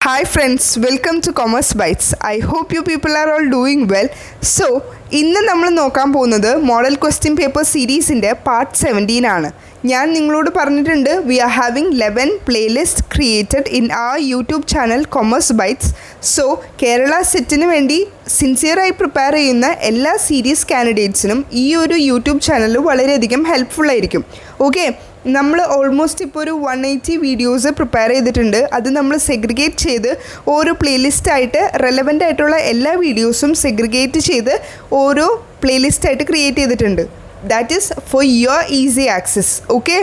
Hi friends, welcome to Commerce Bytes. I hope you people are all doing well. So, ഇന്ന് നമ്മൾ നോക്കാൻ പോകുന്നത് model question paper സീരീസിൻ്റെ part 17 ആണ്. ഞാൻ നിങ്ങളോട് പറഞ്ഞിട്ടുണ്ട് we are having 11 playlist created in our YouTube channel Commerce Bytes. So Kerala സെറ്റിന് വേണ്ടി സിൻസിയറായി പ്രിപ്പയർ ചെയ്യുന്ന എല്ലാ സീരീസ് കാൻഡിഡേറ്റ്സിനും ഈ ഒരു യൂട്യൂബ് ചാനൽ വളരെയധികം ഹെൽപ്ഫുള്ളായിരിക്കും. ഓക്കെ, നമ്മൾ ഓൾമോസ്റ്റ് ഇപ്പോൾ ഒരു 180 വീഡിയോസ് പ്രിപ്പയർ ചെയ്തിട്ടുണ്ട്. അത് നമ്മൾ സെഗ്രിഗേറ്റ് ചെയ്ത് ഓരോ പ്ലേലിസ്റ്റായിട്ട് റെലവൻ്റ് ആയിട്ടുള്ള എല്ലാ വീഡിയോസും സെഗ്രിഗേറ്റ് ചെയ്ത് ഓരോ പ്ലേലിസ്റ്റായിട്ട് ക്രിയേറ്റ് ചെയ്തിട്ടുണ്ട്. That is for your easy access. Okay,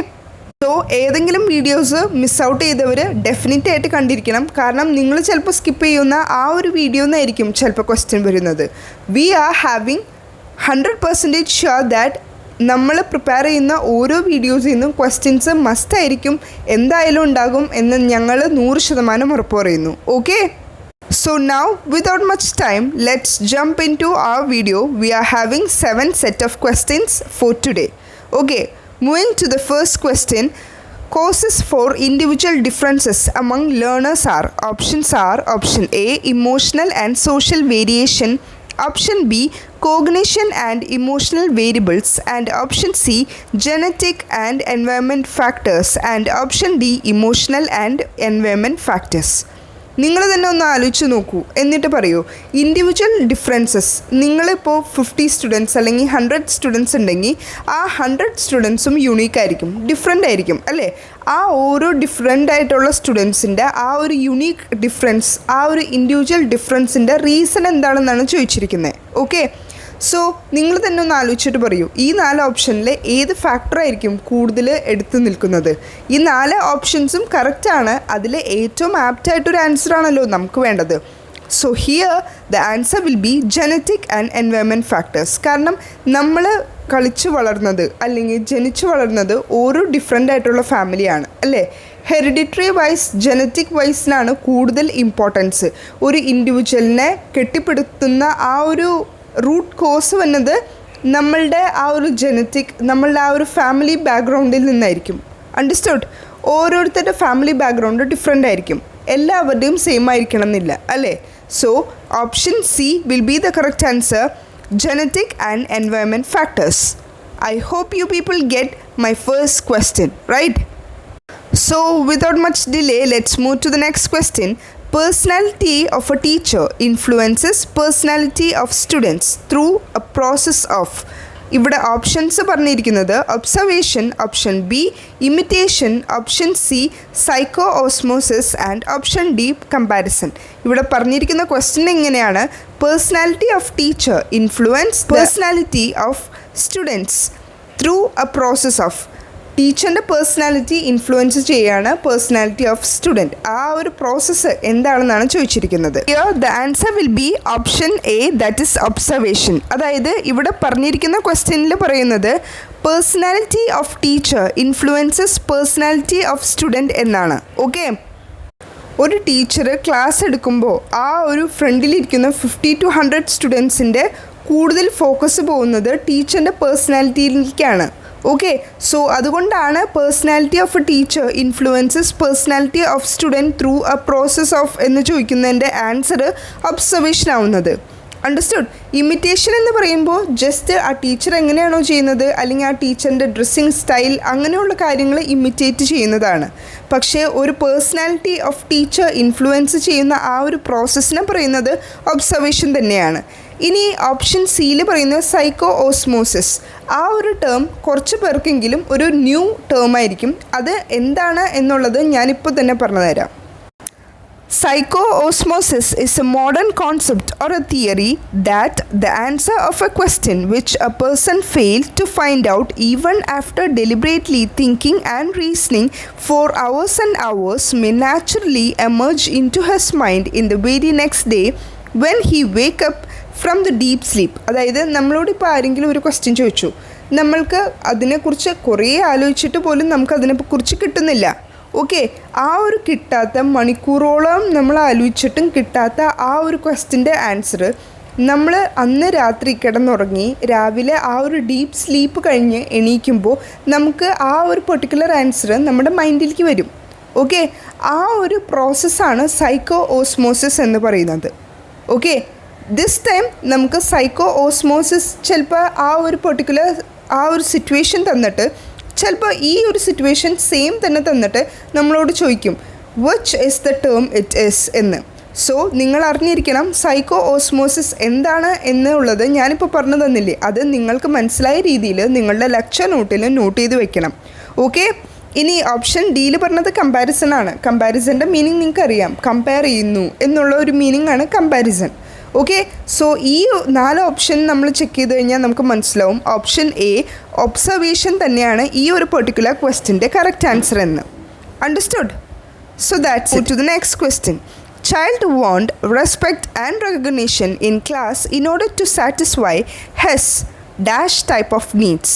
so ഏതെങ്കിലും വീഡിയോസ് മിസ് ഔട്ട് ചെയ്തവർ ഡെഫിനറ്റ് ആയിട്ട് കണ്ടിരിക്കണം. കാരണം നിങ്ങൾ ചിലപ്പോൾ സ്കിപ്പ് ചെയ്യുന്ന ആ ഒരു വീഡിയോ എന്നായിരിക്കും ചിലപ്പോൾ ക്വസ്റ്റ്യൻ വരുന്നത്. We are having 100% sure that നമ്മൾ പ്രിപ്പയർ ചെയ്യുന്ന ഓരോ വീഡിയോസിൽ നിന്നും ക്വസ്റ്റ്യൻസ് മസ്റ്റായിരിക്കും, എന്തായാലും ഉണ്ടാകും എന്ന് ഞങ്ങൾ 100% ഉറപ്പ് പറയുന്നു. Okay, so now without much time, let's jump into our video. We are having 7 set of questions for today. Okay, moving to the first question. Causes for individual differences among learners are option A, emotional and social variation, option B, cognition and emotional variables, and option C, genetic and environment factors, and option D, emotional and environment factors. നിങ്ങൾ തന്നെ ഒന്ന് ആലോചിച്ച് നോക്കൂ, എന്നിട്ട് പറയൂ individual differences. നിങ്ങളിപ്പോൾ 50 students അല്ലെങ്കിൽ 100 students ഉണ്ടെങ്കിൽ ആ 100 സ്റ്റുഡൻസും യുണീക്ക് ആയിരിക്കും, ഡിഫറെൻ്റ് ആയിരിക്കും അല്ലേ? ആ ഓരോ ഡിഫറെൻ്റ് ആയിട്ടുള്ള സ്റ്റുഡൻസിൻ്റെ ആ ഒരു യുണീക്ക് ഡിഫറൻസ്, ആ ഒരു ഇൻഡിവിജ്വൽ ഡിഫറൻസിൻ്റെ റീസൺ എന്താണെന്നാണ് ചോദിച്ചിരിക്കുന്നത്. ഓക്കെ, സോ നിങ്ങൾ തന്നെ ഒന്ന് ആലോചിച്ചിട്ട് പറയൂ ഈ 4 ഓപ്ഷനിൽ ഏത് ഫാക്ടറായിരിക്കും കൂടുതൽ എടുത്തു നിൽക്കുന്നത്? ഈ 4 ഓപ്ഷൻസും കറക്റ്റാണ്. അതിൽ ഏറ്റവും ആപ്റ്റായിട്ടൊരു ആൻസറാണല്ലോ നമുക്ക് വേണ്ടത്. So here the answer will B genetic and environment factors. കാരണം നമ്മൾ കളിച്ചു വളർന്നത് അല്ലെങ്കിൽ ജനിച്ചു വളർന്നത് ഓരോ ഡിഫറെൻ്റ് ആയിട്ടുള്ള ഫാമിലിയാണ് അല്ലേ? ഹെറിഡിറ്ററി വൈസ്, ജനറ്റിക് വൈസിനാണ് കൂടുതൽ ഇമ്പോർട്ടൻസ്. ഒരു ഇൻഡിവിജ്വലിനെ കെട്ടിപ്പടുത്തുന്ന ആ ഒരു റൂട്ട് കോസ് വന്നത് നമ്മളുടെ ആ ഒരു ജനറ്റിക്, നമ്മളുടെ ആ ഒരു ഫാമിലി ബാക്ക്ഗ്രൗണ്ടിൽ നിന്നായിരിക്കും. അണ്ടർസ്റ്റുഡ്? ഓരോരുത്തരുടെ ഫാമിലി ബാക്ക്ഗ്രൗണ്ട് ഡിഫറെൻ്റ് ആയിരിക്കും, എല്ലാവരുടെയും സെയിം ആയിരിക്കണം എന്നില്ല അല്ലേ? So option C will be the correct answer, genetic and environment factors. I hope you people get my first question right. So without much delay, let's move to the next question. Personality of a teacher influences personality of students through a process of. ഇവിടെ options പറഞ്ഞിരിക്കുന്നത് observation, option B imitation, option C psycho osmosis and option D comparison. ഇവിടെ പറഞ്ഞിരിക്കുന്ന question എങ്ങനെയാണ്? Personality of teacher influence personality of students through A process of. ടീച്ചറിൻ്റെ personality influence ചെയ്യുകയാണ് personality of student. ആ ഒരു process എന്താണെന്നാണ് ചോദിച്ചിരിക്കുന്നത്. The answer will be option A, that is observation. അതായത് ഇവിടെ പറഞ്ഞിരിക്കുന്ന ക്വസ്റ്റ്യനിൽ പറയുന്നത് personality of teacher influences personality of student എന്നാണ്. ഓക്കെ, ഒരു ടീച്ചർ ക്ലാസ് എടുക്കുമ്പോൾ ആ ഒരു ഫ്രണ്ടിലിരിക്കുന്ന 50 to 100 സ്റ്റുഡൻസിൻ്റെ കൂടുതൽ ഫോക്കസ് പോകുന്നത് ടീച്ചറിൻ്റെ പേഴ്സണാലിറ്റിയിലേക്കാണ്. ഓക്കെ, സോ അതുകൊണ്ടാണ് personality of A teacher influences personality of student through A process of എന്ന് ചോദിക്കുന്നതിൻ്റെ ആൻസർ ഒബ്സർവേഷൻ ആവുന്നത്. അണ്ടർസ്റ്റുഡ്? ഇമിറ്റേഷൻ എന്ന് പറയുമ്പോൾ ജസ്റ്റ് ആ ടീച്ചർ എങ്ങനെയാണോ ചെയ്യുന്നത് അല്ലെങ്കിൽ ആ ടീച്ചറിൻ്റെ ഡ്രസ്സിങ് സ്റ്റൈൽ അങ്ങനെയുള്ള കാര്യങ്ങൾ ഇമിറ്റേറ്റ് ചെയ്യുന്നതാണ്. പക്ഷേ ഒരു പേഴ്സണാലിറ്റി ഓഫ് ടീച്ചർ ഇൻഫ്ലുവൻസ് ചെയ്യുന്ന ആ ഒരു പ്രോസസ്സിനെ പറയുന്നത് ഒബ്സർവേഷൻ തന്നെയാണ്. ഇനി ഓപ്ഷൻ സിയിൽ പറയുന്നത് സൈക്കോ ഓസ്മോസിസ്. ആ ഒരു ടേം കുറച്ച് പേർക്കെങ്കിലും ഒരു ന്യൂ ടേം ആയിരിക്കും. അത് എന്താണ് എന്നുള്ളത് ഞാനിപ്പോൾ തന്നെ പറഞ്ഞു തരാം. Psycho osmosis is a modern concept or a theory that the answer of a question which a person failed to find out even after deliberately thinking and reasoning for hours and hours may naturally emerge into his mind in the very next day when he wake up from the deep sleep. അതായത് നമ്മളോട് ഇപ്പോൾ ആരെങ്കിലും ഒരു question ചോദിച്ചു, നമ്മൾക്ക് അതിനെക്കുറിച്ച് കുറേ ആലോചിച്ചിട്ട് പോലും നമുക്കതിനെക്കുറിച്ച് കിട്ടുന്നില്ല. ഓക്കെ, ആ ഒരു കിട്ടാത്ത മണിക്കൂറോളം നമ്മൾ ആലോചിച്ചിട്ടും കിട്ടാത്ത ആ ഒരു ക്വസ്റ്റ്യൻ്റെ ആൻസർ നമ്മൾ അന്ന് രാത്രി കിടന്നുറങ്ങി രാവിലെ ആ ഒരു ഡീപ്പ് സ്ലീപ്പ് കഴിഞ്ഞ് എണീക്കുമ്പോൾ നമുക്ക് ആ ഒരു പെർട്ടിക്കുലർ ആൻസർ നമ്മുടെ മൈൻഡിലേക്ക് വരും. ഓക്കെ, ആ ഒരു പ്രോസസ്സാണ് സൈക്കോ ഓസ്മോസിസ് എന്ന് പറയുന്നത്. ഓക്കെ, ദിസ് ടൈം നമുക്ക് സൈക്കോ ഓസ്മോസിസ് ചിലപ്പോൾ ആ ഒരു പെർട്ടിക്കുലർ ആ ഒരു സിറ്റുവേഷൻ തന്നിട്ട്, ചിലപ്പോൾ ഈ ഒരു സിറ്റുവേഷൻ സെയിം തന്നെ തന്നിട്ട് നമ്മളോട് ചോദിക്കും which is the term it is എന്ന്. സോ നിങ്ങൾ അറിഞ്ഞിരിക്കണം സൈക്കോ ഓസ്മോസിസ് എന്താണ് എന്നുള്ളത്. ഞാനിപ്പോൾ പറഞ്ഞു തന്നില്ലേ, അത് നിങ്ങൾക്ക് മനസ്സിലായ രീതിയിൽ നിങ്ങളുടെ ലെക്ചർ നോട്ടിൽ നോട്ട് ചെയ്ത് വെക്കണം. ഓക്കെ, ഇനി ഓപ്ഷൻ ഡിയിൽ പറഞ്ഞത് കമ്പാരിസൺ ആണ്. കമ്പാരിസൻ്റെ മീനിങ് നിങ്ങൾക്കറിയാം, കമ്പയർ ചെയ്യുന്നു എന്നുള്ള ഒരു മീനിങ് ആണ് കമ്പാരിസൺ. ഓക്കെ, സോ ഈ 4 ഓപ്ഷൻ നമ്മൾ ചെക്ക് ചെയ്ത് കഴിഞ്ഞാൽ നമുക്ക് മനസ്സിലാവും ഓപ്ഷൻ എ ഒബ്സർവേഷൻ തന്നെയാണ് ഈ ഒരു പെർട്ടിക്കുലർ ക്വസ്റ്റ്യൻ്റെ കറക്റ്റ് ആൻസർ എന്ന്. Understood? So that's it. To the next question. Child want respect and recognition in class in order to satisfy his dash type of needs.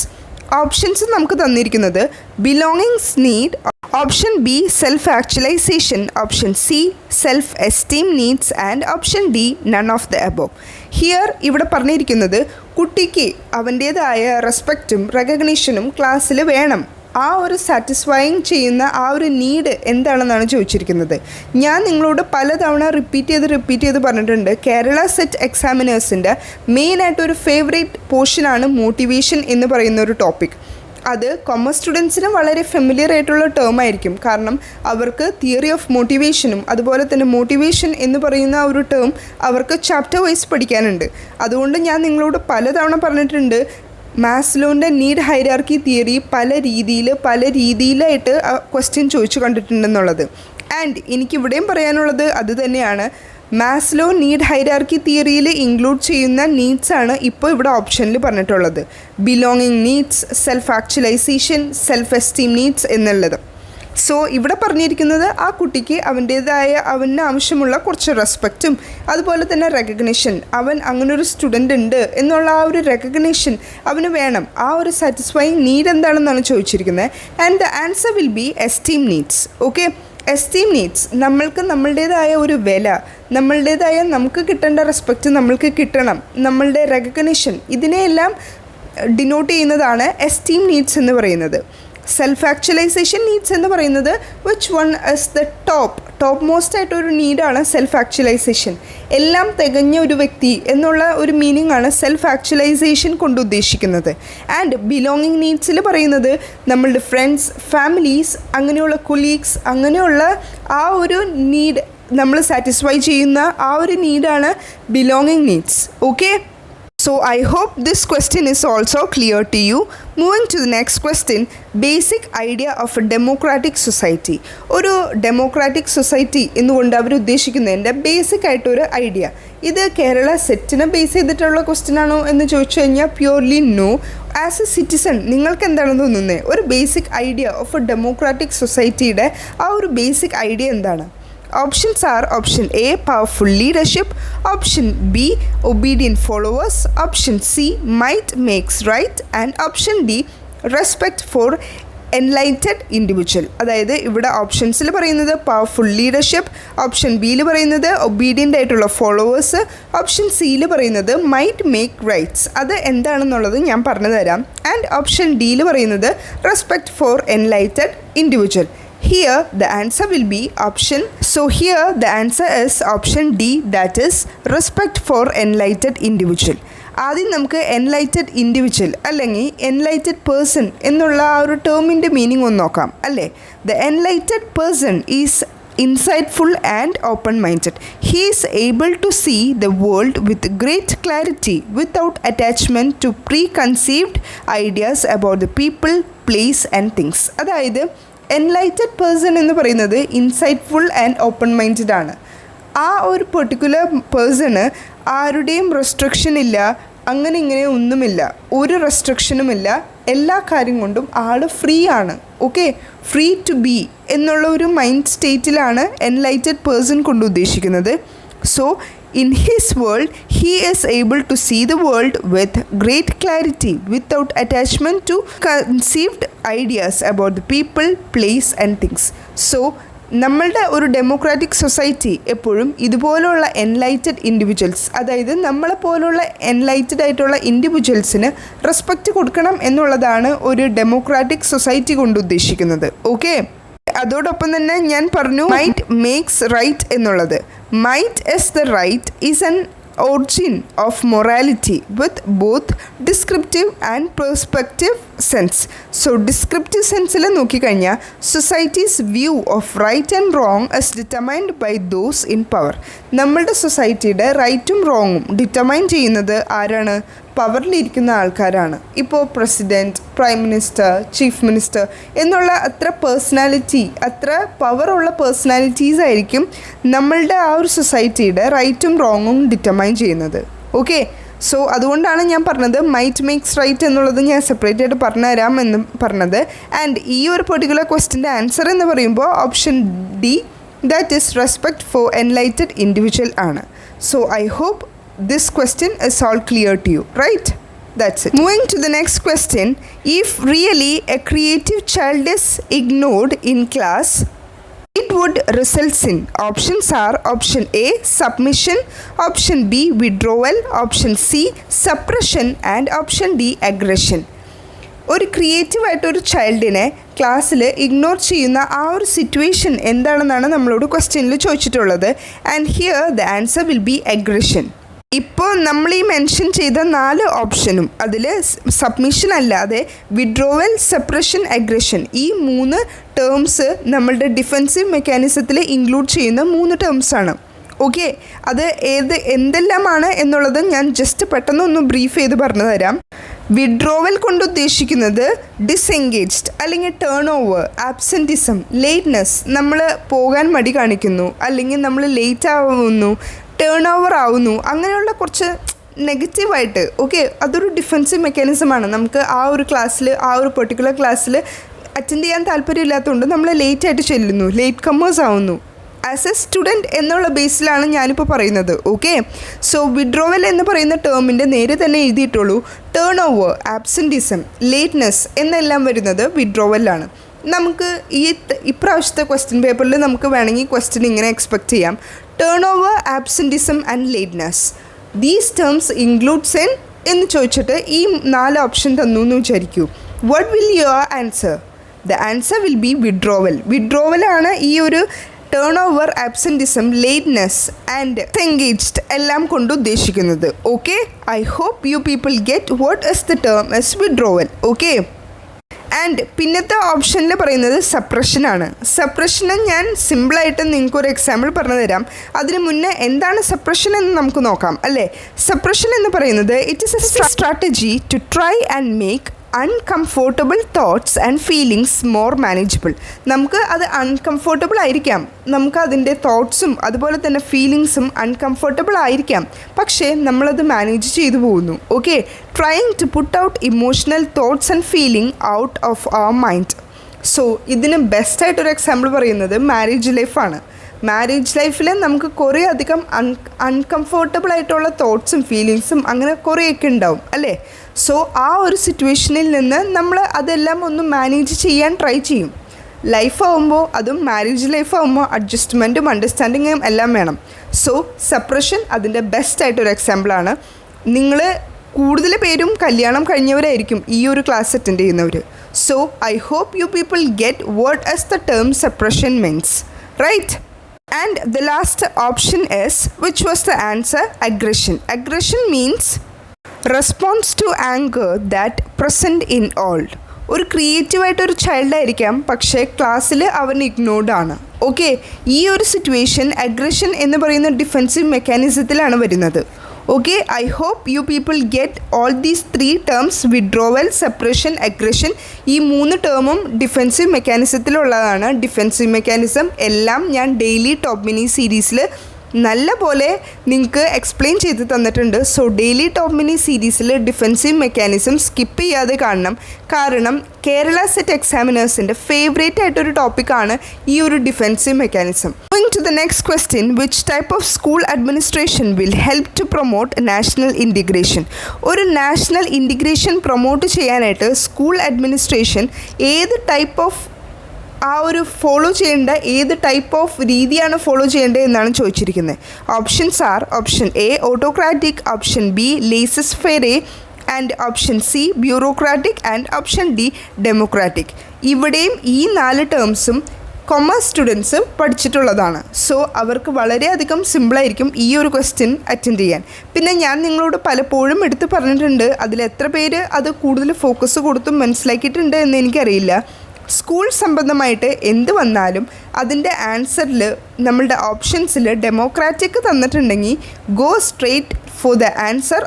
Options നമുക്ക് തന്നിരിക്കുന്നത് belongings need, option B self actualization, option C self esteem needs and option D none of the above. Here ഇവിടെ പറഞ്ഞിരിക്കുന്നത് കുട്ടിക്ക് അവൻ്റേതായ റെസ്പെക്റ്റും റെക്കഗ്നീഷനും ക്ലാസ്സിൽ വേണം. ആ ഒരു satisfying ചെയ്യുന്ന ആ ഒരു നീഡ് എന്താണെന്നാണ് ചോദിച്ചിരിക്കുന്നത്. ഞാൻ നിങ്ങളോട് പലതവണ റിപ്പീറ്റ് ചെയ്ത് പറഞ്ഞിട്ടുണ്ട്, കേരള സെറ്റ് എക്സാമിനേഴ്സിൻ്റെ മെയിനായിട്ടൊരു ഫേവറേറ്റ് പോർഷനാണ് മോട്ടിവേഷൻ എന്ന് പറയുന്ന ഒരു ടോപ്പിക്. അത് കൊമേഴ്സ് സ്റ്റുഡൻസിന് വളരെ ഫെമിലിയർ ആയിട്ടുള്ള ടേം ആയിരിക്കും. കാരണം അവർക്ക് തിയറി ഓഫ് മോട്ടിവേഷനും അതുപോലെ തന്നെ മോട്ടിവേഷൻ എന്ന് പറയുന്ന ഒരു ടേം അവർക്ക് ചാപ്റ്റർ വൈസ് പഠിക്കാനുണ്ട്. അതുകൊണ്ട് ഞാൻ നിങ്ങളോട് പലതവണ പറഞ്ഞിട്ടുണ്ട്, മാസ്ലോൻ്റെ നീഡ് ഹൈറാർക്കി തിയറി പല രീതിയിലായിട്ട് ക്വസ്റ്റ്യൻ ചോദിച്ചു കണ്ടിട്ടുണ്ടെന്നുള്ളത്. ആൻഡ് എനിക്കിവിടെയും പറയാനുള്ളത് അത് തന്നെയാണ്. മാസ്ലോ നീഡ് ഹൈറാർക്കി തിയറിയിൽ ഇൻക്ലൂഡ് ചെയ്യുന്ന നീഡ്സാണ് ഇപ്പോൾ ഇവിടെ ഓപ്ഷനിൽ പറഞ്ഞിട്ടുള്ളത്. Belonging needs, self actualization, self esteem needs എന്നുള്ളത്. സോ ഇവിടെ പറഞ്ഞിരിക്കുന്നത് ആ കുട്ടിക്ക് അവന് ആവശ്യമുള്ള കുറച്ച് റെസ്പെക്റ്റും അതുപോലെ തന്നെ റെക്കഗ്നിഷൻ, അവൻ അങ്ങനൊരു സ്റ്റുഡൻ്റ് ഉണ്ട് എന്നുള്ള ആ ഒരു റെക്കഗ്നിഷൻ അവന് വേണം. ആ ഒരു സാറ്റിസ്ഫൈങ് നീഡ് എന്താണെന്നാണ് ചോദിച്ചിരിക്കുന്നത്. And the answer will be esteem needs. Okay, esteem needs നമ്മളുടേതായ ഒരു വില, നമുക്ക് കിട്ടേണ്ട റെസ്പെക്റ്റ് നമ്മൾക്ക് കിട്ടണം, നമ്മളുടെ റെക്കഗ്നിഷൻ, ഇതിനെയെല്ലാം ഡിനോട്ട് ചെയ്യുന്നതാണ് എസ്റ്റീം നീഡ്സ് എന്ന് പറയുന്നത്. സെൽഫ് ആക്ച്വലൈസേഷൻ നീഡ്സ് എന്ന് പറയുന്നത് which one is the top most ആയിട്ടൊരു നീഡാണ് സെൽഫ് ആക്ച്വലൈസേഷൻ. എല്ലാം തികഞ്ഞ ഒരു വ്യക്തി എന്നുള്ള ഒരു മീനിങ് ആണ് സെൽഫ് ആക്ച്വലൈസേഷൻ കൊണ്ട് ഉദ്ദേശിക്കുന്നത്. ആൻഡ് ബിലോങ്ങിങ് നീഡ്സിൽ പറയുന്നത് നമ്മളുടെ ഫ്രണ്ട്സ്, ഫാമിലീസ്, അങ്ങനെയുള്ള കൊളീഗ്സ്, അങ്ങനെയുള്ള ആ ഒരു നീഡ് നമ്മൾ സാറ്റിസ്ഫൈ ചെയ്യുന്ന ആ ഒരു നീഡാണ് belonging needs. Okay, so I hope this question is also clear to you. Moving to the next question, basic idea of a democratic society. ഒരു ഡെമോക്രാറ്റിക് സൊസൈറ്റി എന്നുകൊണ്ട് അവർ ഉദ്ദേശിക്കുന്നതിൻ്റെ ബേസിക് ആയിട്ടൊരു ഐഡിയ. ഇത് കേരള സെറ്റിനെ ബേസ് ചെയ്തിട്ടുള്ള ക്വസ്റ്റ്യൻ ആണോ എന്ന് ചോദിച്ചു കഴിഞ്ഞാൽ purely no. As a citizen നിങ്ങൾക്ക് എന്താണ് തോന്നുന്നത്? ഒരു basic idea of a democratic സൊസൈറ്റിയുടെ ആ ഒരു ബേസിക് ഐഡിയ എന്താണ്? Options are option A powerful leadership, option B obedient followers, option C might makes right and option D respect for enlightened individual. അതായത് ഇവിടെ ഓപ്ഷൻസിൽ പറയുന്നത് പവർഫുൾ ലീഡർഷിപ്പ്, ഓപ്ഷൻ ബിയിൽ പറയുന്നത് obedient ആയിട്ടുള്ള ഫോളോവേഴ്സ്, ഓപ്ഷൻ സിയിൽ പറയുന്നത് മൈറ്റ് മേക്ക് റൈറ്റ്സ്. അത് എന്താണെന്നുള്ളത് ഞാൻ പറഞ്ഞു തരാം. ആൻഡ് ഓപ്ഷൻ ഡിയിൽ പറയുന്നത് respect for enlightened individual. Here the answer will be option. So here the answer is option D, that is respect for enlightened individual. ആദ്യം നമുക്ക് എൻലൈറ്റഡ് ഇൻഡിവിജ്വൽ അല്ലെങ്കിൽ എൻലൈറ്റഡ് പേഴ്സൺ എന്നുള്ള ആ ഒരു ടേമിൻ്റെ മീനിങ് ഒന്ന് നോക്കാം അല്ലേ. The enlightened person is insightful and open-minded. He is able to see the world with great clarity without attachment to preconceived ideas about the people, place and things. അതായത് enlightened person എന്ന് പറയുന്നത് insightful and open minded ആണ്. ആ ഒരു particular person ആരുടെയും restriction ഇല്ല, അങ്ങനെ ഇങ്ങനെ ഒന്നുമില്ല, ഒരു റെസ്ട്രിക്ഷനുമില്ല, എല്ലാ കാര്യം കൊണ്ടും ആൾ ഫ്രീ ആണ്. ഓക്കെ, ഫ്രീ ടു ബി എന്നുള്ള ഒരു മൈൻഡ് സ്റ്റേറ്റിലാണ് എൻലൈറ്റഡ് പേഴ്സൺ കൊണ്ട് ഉദ്ദേശിക്കുന്നത്. So in his world he is able to see the world with great clarity without attachment to conceived ideas about the people, place and things. So നമ്മളുടെ ഒരു democratic society എപ്പോഴും ഇതുപോലുള്ള enlightened individuals, അതായത് നമ്മളെപ്പോലുള്ള enlightened ആയിട്ടുള്ള ഇൻഡിവിജ്വൽസിന് respect കൊടുക്കണം എന്നുള്ളതാണ് ഒരു ഡെമോക്രാറ്റിക് സൊസൈറ്റി കൊണ്ട് ഉദ്ദേശിക്കുന്നത്. ഓക്കെ, അതോടൊപ്പം തന്നെ ഞാൻ പറഞ്ഞു മൈറ്റ് മേക്സ് റൈറ്റ് എന്നുള്ളത്. Might is the right is an origin of morality with both descriptive and perspective sense. So descriptive sense ൽ നോക്കിക്കഴിഞ്ഞാൽ society's view of right and wrong is determined by those in power. നമ്മളുടെ സൊസൈറ്റിയുടെ റൈറ്റും റോങ്ങും determine ചെയ്യുന്നത് ആരാണ്? പവറിലിരിക്കുന്ന ആൾക്കാരാണ്. ഇപ്പോൾ president, prime minister, chief minister എന്നുള്ള അത്ര പേഴ്സണാലിറ്റി, അത്ര പവറുള്ള പേഴ്സണാലിറ്റീസ് ആയിരിക്കും നമ്മളുടെ ആ ഒരു സൊസൈറ്റിയുടെ റൈറ്റും റോങ്ങും ഡിറ്റർമൈൻ ചെയ്യുന്നത്. ഓക്കെ, സോ അതുകൊണ്ടാണ് ഞാൻ പറഞ്ഞത് മൈറ്റ് മേക്സ് റൈറ്റ് എന്നുള്ളത് ഞാൻ സെപ്പറേറ്റ് ആയിട്ട് പറഞ്ഞുതരാം എന്ന് പറഞ്ഞത്. ആൻഡ് ഈ ഒരു പെർട്ടിക്കുലർ ക്വസ്റ്റിൻ്റെ ആൻസർ എന്ന് പറയുമ്പോൾ option D, that is respect for enlightened individual ആണ്. So I hope this question is all clear to you, right? That's it. Moving to the next question. If really a creative child is ignored in class, it would result in, options are option A, submission, option B, withdrawal, option C, suppression, and option D, aggression. ഒരു ക്രിയേറ്റീവായിട്ടൊരു ചൈൽഡിനെ ക്ലാസ്സിൽ ignore ചെയ്യുന്ന ആ ഒരു situation എന്താണെന്നാണ് നമ്മളോട് ക്വസ്റ്റ്യനിൽ ചോദിച്ചിട്ടുള്ളത്. And here the answer will B aggression. ഇപ്പോൾ നമ്മൾ ഈ മെൻഷൻ ചെയ്ത 4 ഓപ്ഷനും അതിൽ സബ്മിഷൻ അല്ലാതെ വിഡ്രോവൽ, സെപ്പറേഷൻ, അഗ്രഷൻ ഈ 3 ടേംസ് നമ്മളുടെ ഡിഫെൻസീവ് മെക്കാനിസത്തിൽ ഇൻക്ലൂഡ് ചെയ്യുന്ന 3 ടേംസാണ്. ഓക്കെ, അത് എന്തെല്ലാമാണ് എന്നുള്ളത് ഞാൻ ജസ്റ്റ് പെട്ടെന്നൊന്ന് ബ്രീഫ് ചെയ്ത് പറഞ്ഞു തരാം. വിഡ്രോവൽ കൊണ്ട് ഉദ്ദേശിക്കുന്നത് ഡിസെൻഗേജ്ഡ് അല്ലെങ്കിൽ ടേൺ ഓവർ, ആബ്സെൻറ്റിസം, ലേറ്റ്നെസ്, നമ്മൾ പോകാൻ മടി കാണിക്കുന്നു അല്ലെങ്കിൽ നമ്മൾ ലേറ്റ് ആവുന്നു, ടേൺ ഓവർ ആവുന്നു, അങ്ങനെയുള്ള കുറച്ച് നെഗറ്റീവായിട്ട്. ഓക്കെ, അതൊരു ഡിഫെൻസീവ് മെക്കാനിസമാണ്. നമുക്ക് ആ ഒരു ക്ലാസ്സിൽ, ആ ഒരു പെർട്ടിക്കുലർ ക്ലാസ്സിൽ അറ്റൻഡ് ചെയ്യാൻ താല്പര്യമില്ലാത്തതുകൊണ്ട് നമ്മൾ ലേറ്റായിട്ട് ചെല്ലുന്നു, ലേറ്റ് കമ്മേഴ്സ് ആവുന്നു. ആസ് എ സ്റ്റുഡൻറ്റ് എന്നുള്ള ബേസിലാണ് ഞാനിപ്പോൾ പറയുന്നത്. ഓക്കെ, സോ വിഡ്രോവൽ എന്ന് പറയുന്ന ടേമിൻ്റെ നേരെ തന്നെ എഴുതിയിട്ടുള്ളൂ. ടേൺ ഓവർ, ആബ്സെൻറ്റിസം, ലേറ്റ്നെസ് എന്നെല്ലാം വരുന്നത് വിഡ്രോവലാണ്. നമുക്ക് ഇപ്രാവശ്യത്തെ ക്വസ്റ്റ്യൻ പേപ്പറിൽ നമുക്ക് വേണമെങ്കിൽ ക്വസ്റ്റ്യൻ ഇങ്ങനെ എക്സ്പെക്റ്റ് ചെയ്യാം: turnover, absenteeism and lateness, these terms includes in എന്ന് ചോദിച്ചിട്ട് ഈ 4 ഓപ്ഷൻ തന്നു എന്ന് വിചാരിക്കൂ. What will your answer? The answer will be withdrawal. വിഡ്രോവലാണ് ഈ ഒരു turnover, absenteeism, lateness and engaged എല്ലാം കൊണ്ട് ഉദ്ദേശിക്കുന്നത്. Okay, I hope you people get what is the term as withdrawal. Okay, and പിന്നത്തെ ഓപ്ഷനിൽ പറയുന്നത് സപ്രഷനാണ്. സപ്രഷന് ഞാൻ സിമ്പിളായിട്ട് നിങ്ങൾക്കൊരു എക്സാമ്പിൾ പറഞ്ഞു തരാം. അതിന് മുന്നേ എന്താണ് സപ്രഷൻ എന്ന് നമുക്ക് നോക്കാം അല്ലേ. സപ്രഷൻ എന്ന് പറയുന്നത് it is a strategy to try and make uncomfortable thoughts and feelings more manageable. നമുക്ക് അത് അൺകംഫോർട്ടബിൾ ആയിരിക്കാം, നമുക്ക് അതിൻ്റെ തോട്ട്സും അതുപോലെ തന്നെ ഫീലിങ്സും അൺകംഫോർട്ടബിൾ ആയിരിക്കാം, പക്ഷേ നമ്മളത് മാനേജ് ചെയ്തു പോകുന്നു. Okay, trying to put out emotional thoughts and feeling out of our mind. So ഇതിന് ബെസ്റ്റായിട്ടൊരു എക്സാമ്പിൾ പറയുന്നത് മാരേജ് ലൈഫാണ്. മാരേജ് ലൈഫിൽ നമുക്ക് കുറേ അധികം അൺകംഫോർട്ടബിൾ ആയിട്ടുള്ള തോട്ട്സും ഫീലിങ്സും അങ്ങനെ കുറേയൊക്കെ ഉണ്ടാവും അല്ലേ. സോ ആ ഒരു സിറ്റുവേഷനിൽ നിന്ന് നമ്മൾ അതെല്ലാം ഒന്ന് മാനേജ് ചെയ്യാൻ ട്രൈ ചെയ്യും. ലൈഫാവുമ്പോൾ, അതും മാരേജ് ലൈഫാവുമ്പോൾ അഡ്ജസ്റ്റ്മെൻറ്റും അണ്ടർസ്റ്റാൻഡിങ്ങും എല്ലാം വേണം. സോ സപ്രഷൻ അതിൻ്റെ ബെസ്റ്റായിട്ടൊരു എക്സാമ്പിളാണ്. നിങ്ങൾ കൂടുതൽ പേരും കല്യാണം കഴിഞ്ഞവരായിരിക്കും ഈ ഒരു ക്ലാസ് അറ്റൻഡ് ചെയ്യുന്നവർ. So I hope you people get what is the term suppression means, right? And the last option is, which was the answer, aggression. Aggression means response to anger that present in all. ഒരു ക്രിയേറ്റീവായിട്ടൊരു ചൈൽഡായിരിക്കാം, പക്ഷേ ക്ലാസ്സിൽ അവൻ ignored ആണ്. Okay, ഈ ഒരു situation aggression എന്ന് പറയുന്ന defensive മെക്കാനിസത്തിലാണ് വരുന്നത്. Okay, I hope you people get all these 3 terms: withdrawal, separation, aggression. ഈ 3 ടേമും ഡിഫെൻസീവ് മെക്കാനിസത്തിലുള്ളതാണ്. ഡിഫെൻസീവ് മെക്കാനിസം എല്ലാം ഞാൻ ഡെയിലി ടോപ്പ് മിനി സീരീസിൽ നല്ല പോലെ നിങ്ങൾക്ക് എക്സ്പ്ലെയിൻ ചെയ്ത് തന്നിട്ടുണ്ട്. സോ ഡെയിലി ടോപ്പ് മിനി സീരീസിൽ ഡിഫെൻസീവ് മെക്കാനിസം സ്കിപ്പ് ചെയ്യാതെ കാണണം. കാരണം കേരള സെറ്റ് എക്സാമിനേഴ്സിൻ്റെ ഫേവറേറ്റ് ആയിട്ടൊരു ടോപ്പിക്കാണ് ഈ ഒരു defensive mechanism. Moving to the next question, which type of school administration will help to promote national integration? ഒരു നാഷണൽ ഇൻറ്റിഗ്രേഷൻ പ്രൊമോട്ട് ചെയ്യാനായിട്ട് സ്കൂൾ അഡ്മിനിസ്ട്രേഷൻ ഏത് ടൈപ്പ് ഓഫ് ആ ഒരു ഫോളോ ചെയ്യേണ്ട ഏത് ടൈപ്പ് ഓഫ് രീതിയാണ് ഫോളോ ചെയ്യേണ്ടത് എന്നാണ് ചോദിച്ചിരിക്കുന്നത്. Options are: option A autocratic, option B laissez faire and option C bureaucratic and option D democratic. ഇവിടെയും ഈ 4 ടേംസും കൊമേഴ്സ് സ്റ്റുഡൻസ് പഠിച്ചിട്ടുള്ളതാണ്. സോ അവർക്ക് വളരെയധികം സിമ്പിളായിരിക്കും ഈ ഒരു ക്വസ്റ്റ്യൻ അറ്റൻഡ് ചെയ്യാൻ. പിന്നെ ഞാൻ നിങ്ങളോട് പലപ്പോഴും എടുത്ത് പറഞ്ഞിട്ടുണ്ട്, അതിൽ എത്ര പേര് അത് കൂടുതൽ ഫോക്കസ് കൊടുത്തും മനസ്സിലാക്കിയിട്ടുണ്ട് എന്ന് എനിക്കറിയില്ല. സ്കൂൾ സംബന്ധമായിട്ട് എന്ത് വന്നാലും അതിൻ്റെ ആൻസറിൽ നമ്മളുടെ ഓപ്ഷൻസിൽ ഡെമോക്രാറ്റിക് തന്നിട്ടുണ്ടെങ്കിൽ go straight for the answer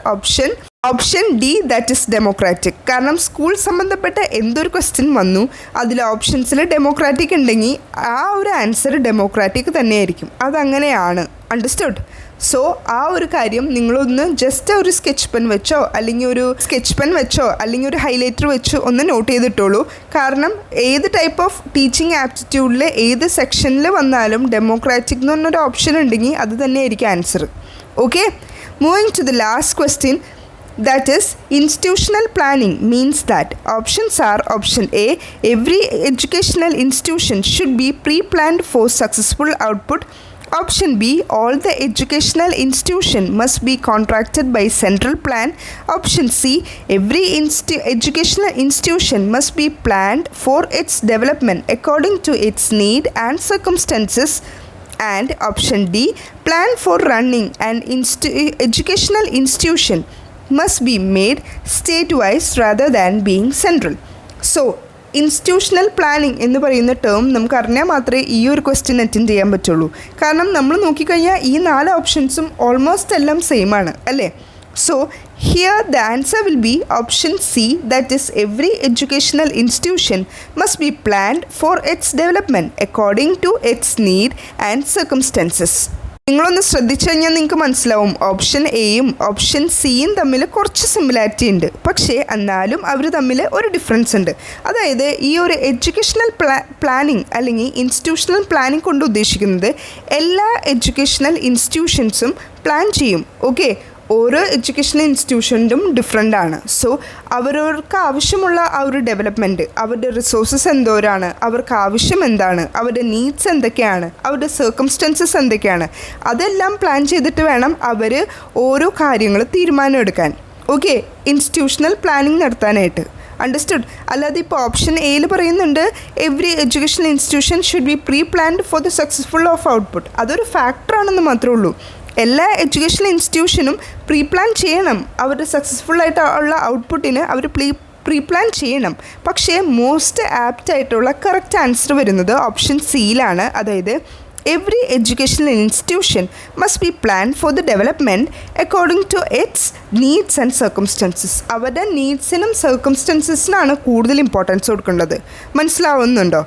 option D, that is democratic. കാരണം സ്കൂൾ സംബന്ധപ്പെട്ട എന്തൊരു ക്വസ്റ്റ്യൻ വന്നു അതിൽ ഓപ്ഷൻസിൽ ഡെമോക്രാറ്റിക് ഉണ്ടെങ്കിൽ ആ ഒരു ആൻസർ ഡെമോക്രാറ്റിക് തന്നെയായിരിക്കും. അതങ്ങനെയാണ്. അണ്ടർസ്റ്റുഡ്? സോ ആ ഒരു കാര്യം നിങ്ങളൊന്ന് ജസ്റ്റ് ഒരു സ്കെച്ച് പെൻ വെച്ചോ അല്ലെങ്കിൽ ഒരു ഹൈലൈറ്റർ വെച്ചോ ഒന്ന് നോട്ട് ചെയ്തിട്ടുള്ളൂ. കാരണം ഏത് ടൈപ്പ് ഓഫ് ടീച്ചിങ് ആപ്റ്റിറ്റ്യൂഡിൽ ഏത് സെക്ഷനിൽ വന്നാലും ഡെമോക്രാറ്റിക് എന്ന് പറഞ്ഞൊരു ഓപ്ഷൻ ഉണ്ടെങ്കിൽ അത് തന്നെയായിരിക്കും answer. Okay, moving to the last question. That is, institutional planning means that options are option A, every educational institution should be pre-planned for successful output. Option B, all the educational institution must be contracted by central plan. Option C, every educational institution must be planned for its development according to its need and circumstances. And option D, plan for running an educational institution must be made state-wise rather than being central. So, institutional planning എന്ന് പറയുന്ന term നമുക്ക് അറിഞ്ഞാൽ മാത്രമേ ഈ ഒരു question attend ചെയ്യാൻ പറ്റുള്ളൂ. കാരണം നമ്മൾ നോക്കിക്കഴിഞ്ഞാൽ ഈ 4 ഓപ്ഷൻസും ഓൾമോസ്റ്റ് എല്ലാം സെയിം ആണ്, അല്ലേ? So here the answer will be option C, that is every educational institution must be planned for its development according to its need and circumstances. നിങ്ങളൊന്ന് ശ്രദ്ധിച്ചു കഴിഞ്ഞാൽ നിങ്ങൾക്ക് മനസ്സിലാവും ഓപ്ഷൻ എയും ഓപ്ഷൻ സിയും തമ്മിൽ കുറച്ച് സിമിലാരിറ്റി ഉണ്ട്. പക്ഷേ എന്നാലും അവർ തമ്മിൽ ഒരു ഡിഫറൻസ് ഉണ്ട്. അതായത് ഈ ഒരു എഡ്യൂക്കേഷണൽ പ്ലാനിങ് അല്ലെങ്കിൽ ഇൻസ്റ്റിറ്റ്യൂഷണൽ പ്ലാനിങ് കൊണ്ട് ഉദ്ദേശിക്കുന്നത് എല്ലാ എഡ്യൂക്കേഷണൽ ഇൻസ്റ്റിറ്റ്യൂഷൻസും പ്ലാൻ ചെയ്യും. ഓക്കെ, ഓരോ എഡ്യൂക്കേഷണൽ ഇൻസ്റ്റിറ്റ്യൂഷനും ഡിഫറെൻ്റ് ആണ്. സോ അവരവർക്ക് ആവശ്യമുള്ള ആ ഒരു ഡെവലപ്മെൻറ്റ്, അവരുടെ റിസോഴ്സസ് എന്തോരാണ്, അവർക്ക് ആവശ്യം എന്താണ്, അവരുടെ നീഡ്സ് എന്തൊക്കെയാണ്, അവരുടെ സർക്കംസ്റ്റൻസസ് എന്തൊക്കെയാണ്, അതെല്ലാം പ്ലാൻ ചെയ്തിട്ട് വേണം അവർ ഓരോ കാര്യങ്ങൾ തീരുമാനമെടുക്കാൻ. ഓക്കെ, ഇൻസ്റ്റിറ്റ്യൂഷണൽ പ്ലാനിങ് നടത്താനായിട്ട്. അണ്ടർസ്റ്റുഡ്? അല്ലാതെ ഇപ്പോൾ ഓപ്ഷൻ എയിൽ പറയുന്നുണ്ട് every educational institution should be pre planned for the successful of output. അതൊരു ഫാക്ടറാണെന്ന് മാത്രമേ ഉള്ളൂ. എല്ലാ എഡ്യൂക്കേഷണൽ ഇൻസ്റ്റിറ്റ്യൂഷനും പ്രീ പ്ലാൻ ചെയ്യണം, അവരുടെ സക്സസ്ഫുള്ളായിട്ടുള്ള ഔട്ട്പുട്ടിന് അവർ പ്രീ പ്ലാൻ ചെയ്യണം. പക്ഷേ മോസ്റ്റ് ആപ്റ്റായിട്ടുള്ള കറക്റ്റ് ആൻസർ വരുന്നത് ഓപ്ഷൻ സിയിലാണ്. അതായത് every educational institution must be plan for the development according to its needs and circumstances. അവരുടെ നീഡ്സിനും സർക്കംസ്റ്റൻസസിനാണ് കൂടുതൽ ഇമ്പോർട്ടൻസ് കൊടുക്കേണ്ടത്. മനസ്സിലാവുന്നുണ്ടോ?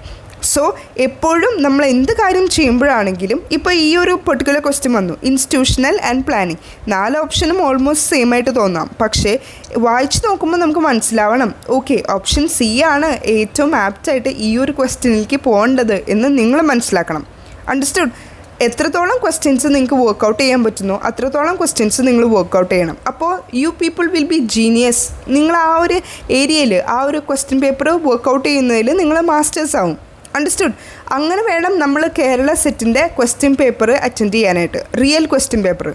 സോ എപ്പോഴും നമ്മൾ എന്ത് കാര്യം ചെയ്യുമ്പോഴാണെങ്കിലും ഇപ്പോൾ ഈ ഒരു പെർട്ടിക്കുലർ ക്വസ്റ്റ്യൻ വന്നു, ഇൻസ്റ്റിറ്റ്യൂഷണൽ ആൻഡ് പ്ലാനിങ്. 4 ഓപ്ഷനും ഓൾമോസ്റ്റ് സെയിം ആയിട്ട് തോന്നാം. പക്ഷേ വായിച്ച് നോക്കുമ്പോൾ നമുക്ക് മനസ്സിലാവണം, ഓക്കെ ഓപ്ഷൻ സി ആണ് ഏറ്റവും ആപ്റ്റായിട്ട് ഈ ഒരു ക്വസ്റ്റ്യനിലേക്ക് പോകേണ്ടത് എന്ന് നിങ്ങൾ മനസ്സിലാക്കണം. അണ്ടർസ്റ്റുഡ്? എത്രത്തോളം ക്വസ്റ്റ്യൻസ് നിങ്ങൾക്ക് വർക്കൗട്ട് ചെയ്യാൻ പറ്റുന്നോ അത്രത്തോളം ക്വസ്റ്റ്യൻസ് നിങ്ങൾ വർക്കൗട്ട് ചെയ്യണം. അപ്പോൾ you people will be genius. നിങ്ങൾ ആ ഒരു ഏരിയയിൽ ആ ഒരു ക്വസ്റ്റ്യൻ പേപ്പർ വർക്കൗട്ട് ചെയ്യുന്നതിൽ നിങ്ങൾ മാസ്റ്റേഴ്സ് ആവും. അണ്ടർസ്റ്റുഡ്? അങ്ങനെ വേണം നമ്മൾ കേരള സെറ്റിൻ്റെ ക്വസ്റ്റ്യൻ പേപ്പർ അറ്റൻഡ് ചെയ്യാനായിട്ട്, റിയൽ ക്വസ്റ്റ്യൻ പേപ്പർ.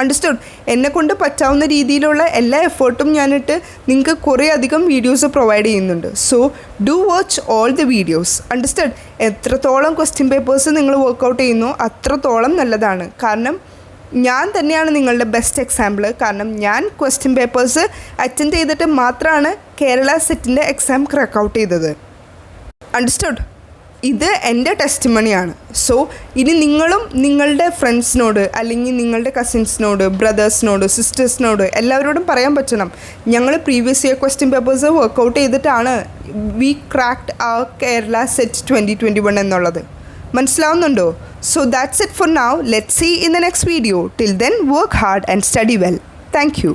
അണ്ടർസ്റ്റുഡ്? എന്നെക്കൊണ്ട് പറ്റാവുന്ന രീതിയിലുള്ള എല്ലാ എഫേർട്ടും ഞാനിട്ട് നിങ്ങൾക്ക് കുറേ അധികം വീഡിയോസ് പ്രൊവൈഡ് ചെയ്യുന്നുണ്ട്. So do watch all the videos. Understood? എത്രത്തോളം ക്വസ്റ്റ്യൻ പേപ്പേഴ്സ് നിങ്ങൾ വർക്കൗട്ട് ചെയ്യുന്നു അത്രത്തോളം നല്ലതാണ്. കാരണം ഞാൻ തന്നെയാണ് നിങ്ങളുടെ ബെസ്റ്റ് എക്സാമ്പിൾ. കാരണം ഞാൻ ക്വസ്റ്റ്യൻ പേപ്പേഴ്സ് അറ്റൻഡ് ചെയ്തിട്ട് മാത്രമാണ് കേരള സെറ്റിൻ്റെ എക്സാം ക്രാക്ക് ഔട്ട് ചെയ്തത്. അണ്ടർസ്റ്റുഡ്? ഇത് എൻ്റെ ടെസ്റ്റിമണിയാണ്. സോ ഇനി നിങ്ങളും നിങ്ങളുടെ ഫ്രണ്ട്സിനോട് അല്ലെങ്കിൽ നിങ്ങളുടെ കസിൻസിനോട്, ബ്രദേഴ്സിനോട്, സിസ്റ്റേഴ്സിനോട് എല്ലാവരോടും പറയാൻ പറ്റണം, ഞങ്ങൾ previous year question papers work out ചെയ്തിട്ടാണ് വി ക്രാക്ഡ് ആ കേരള സെറ്റ് 2021 എന്നുള്ളത്. മനസ്സിലാവുന്നുണ്ടോ? So that's it for now. Let's see in the next video. Till then work hard and study well. Thank U.